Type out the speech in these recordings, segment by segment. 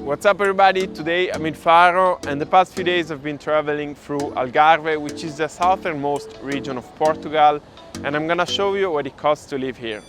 What's up everybody? Today I'm in Faro and the past few days I've been traveling through Algarve, which is the southernmost region of Portugal, and I'm gonna show you what it costs to live here.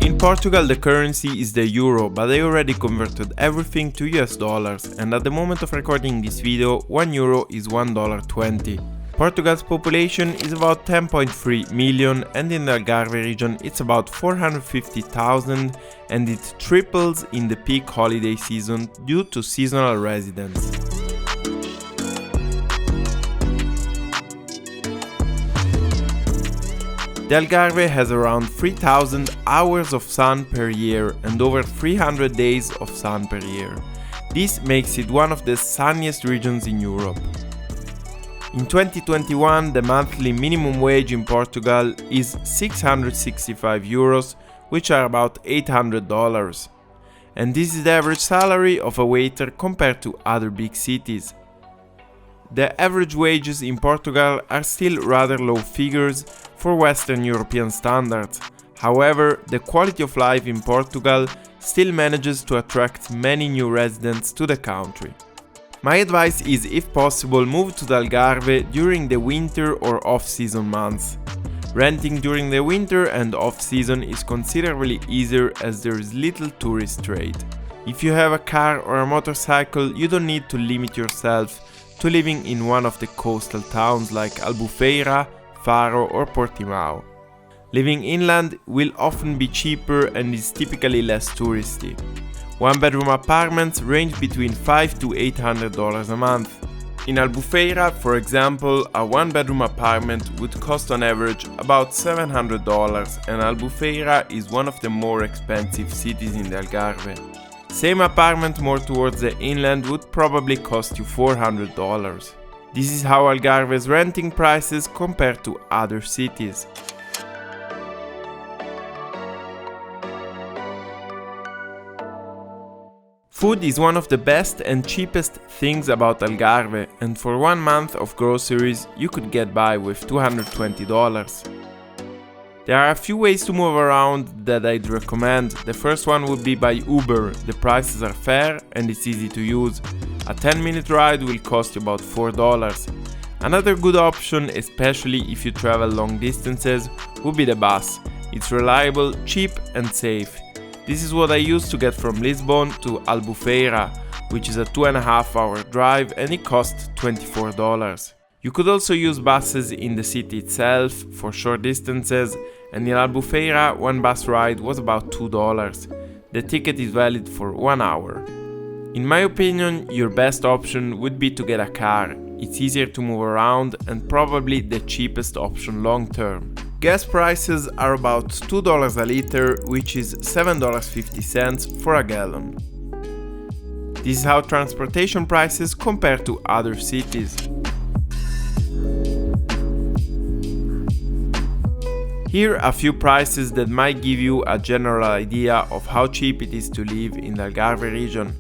In Portugal the currency is the euro, but they already converted everything to US dollars, and at the moment of recording this video, 1 euro is $1.20. Portugal's population is about 10.3 million, and in the Algarve region it's about 450,000, and it triples in the peak holiday season due to seasonal residents. The Algarve has around 3,000 hours of sun per year and over 300 days of sun per year. This makes it one of the sunniest regions in Europe. In 2021, the monthly minimum wage in Portugal is 665 euros, which are about $800. And this is the average salary of a waiter compared to other big cities. The average wages in Portugal are still rather low figures for Western European standards. However, the quality of life in Portugal still manages to attract many new residents to the country. My advice is, if possible, move to the Algarve during the winter or off-season months. Renting during the winter and off-season is considerably easier as there is little tourist trade. If you have a car or a motorcycle, you don't need to limit yourself to living in one of the coastal towns like Albufeira, Faro or Portimao. Living inland will often be cheaper and is typically less touristy. One-bedroom apartments range between $500 to $800 a month. In Albufeira, for example, a one-bedroom apartment would cost on average about $700, and Albufeira is one of the more expensive cities in the Algarve. Same apartment more towards the inland would probably cost you $400. This is how Algarve's renting prices compare to other cities. Food is one of the best and cheapest things about Algarve, and for 1 month of groceries you could get by with $220. There are a few ways to move around that I'd recommend. The first one would be by Uber. The prices are fair and it's easy to use. A 10-minute ride will cost you about $4. Another good option, especially if you travel long distances, would be the bus. It's reliable, cheap and safe. This is what I used to get from Lisbon to Albufeira, which is a 2.5-hour drive, and it cost $24. You could also use buses in the city itself for short distances, and in Albufeira one bus ride was about $2. The ticket is valid for 1 hour. In my opinion, your best option would be to get a car. It's easier to move around and probably the cheapest option long term. Gas prices are about $2 a liter, which is $7.50 for a gallon. This is how transportation prices compare to other cities. Here are a few prices that might give you a general idea of how cheap it is to live in the Algarve region.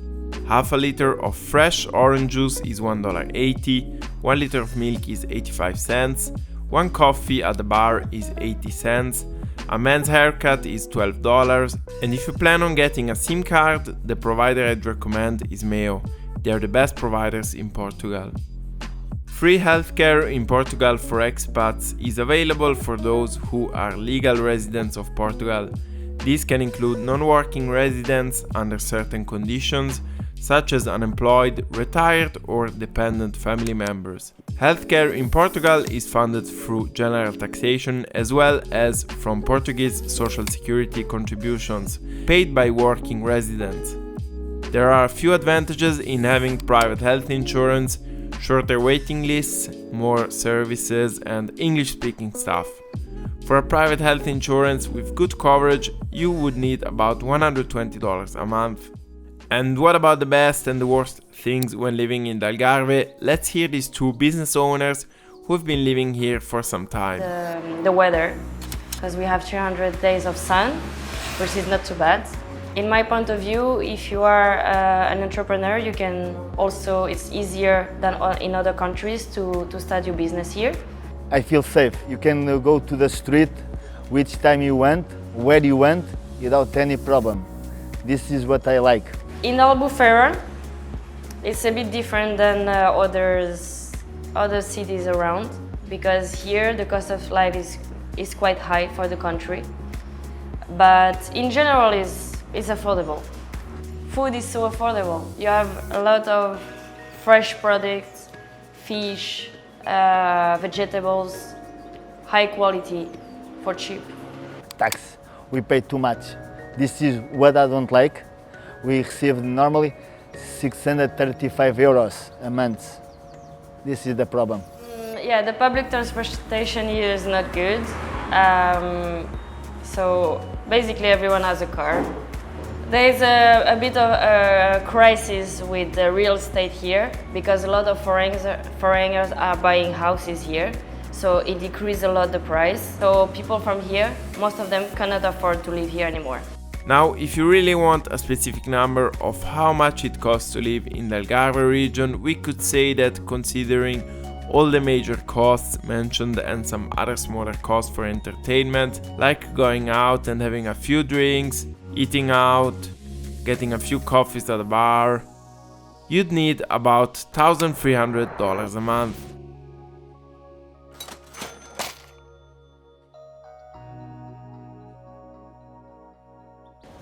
Half a liter of fresh orange juice is $1.80, 1 liter of milk is 85 cents, 1 coffee at the bar is 80 cents, a men's haircut is $12, and if you plan on getting a SIM card, the provider I'd recommend is Meo. They are the best providers in Portugal. Free healthcare in Portugal for expats is available for those who are legal residents of Portugal. This can include non-working residents under certain conditions, such as unemployed, retired or dependent family members. Healthcare in Portugal is funded through general taxation as well as from Portuguese social security contributions paid by working residents. There are a few advantages in having private health insurance: shorter waiting lists, more services and English-speaking staff. For a private health insurance with good coverage, you would need about $120 a month. And what about the best and the worst things when living in the Algarve? Let's hear these two business owners who've been living here for some time. The weather, because we have 300 days of sun, which is not too bad. In my point of view, if you are an entrepreneur, you can also, it's easier than in other countries to start your business here. I feel safe. You can go to the street which time you want, where you want, without any problem. This is what I like. In Albufeira, it's a bit different than other cities around, because here the cost of life is quite high for the country. But in general, it's affordable. Food is so affordable. You have a lot of fresh products, fish, vegetables, high quality for cheap. Tax. We pay too much. This is what I don't like. We receive normally 635 euros a month. This is the problem. Yeah, the public transportation here is not good. So basically everyone has a car. There is a bit of a crisis with the real estate here, because a lot of foreigners are buying houses here. So it decreased a lot the price. So people from here, most of them cannot afford to live here anymore. Now, if you really want a specific number of how much it costs to live in the Algarve region, we could say that considering all the major costs mentioned and some other smaller costs for entertainment, like going out and having a few drinks, eating out, getting a few coffees at a bar, you'd need about $1,300 a month.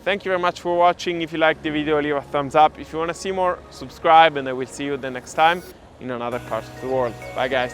Thank you very much for watching. If you liked the video, leave a thumbs up. If you want to see more, subscribe, and I will see you the next time in another part of the world. Bye guys.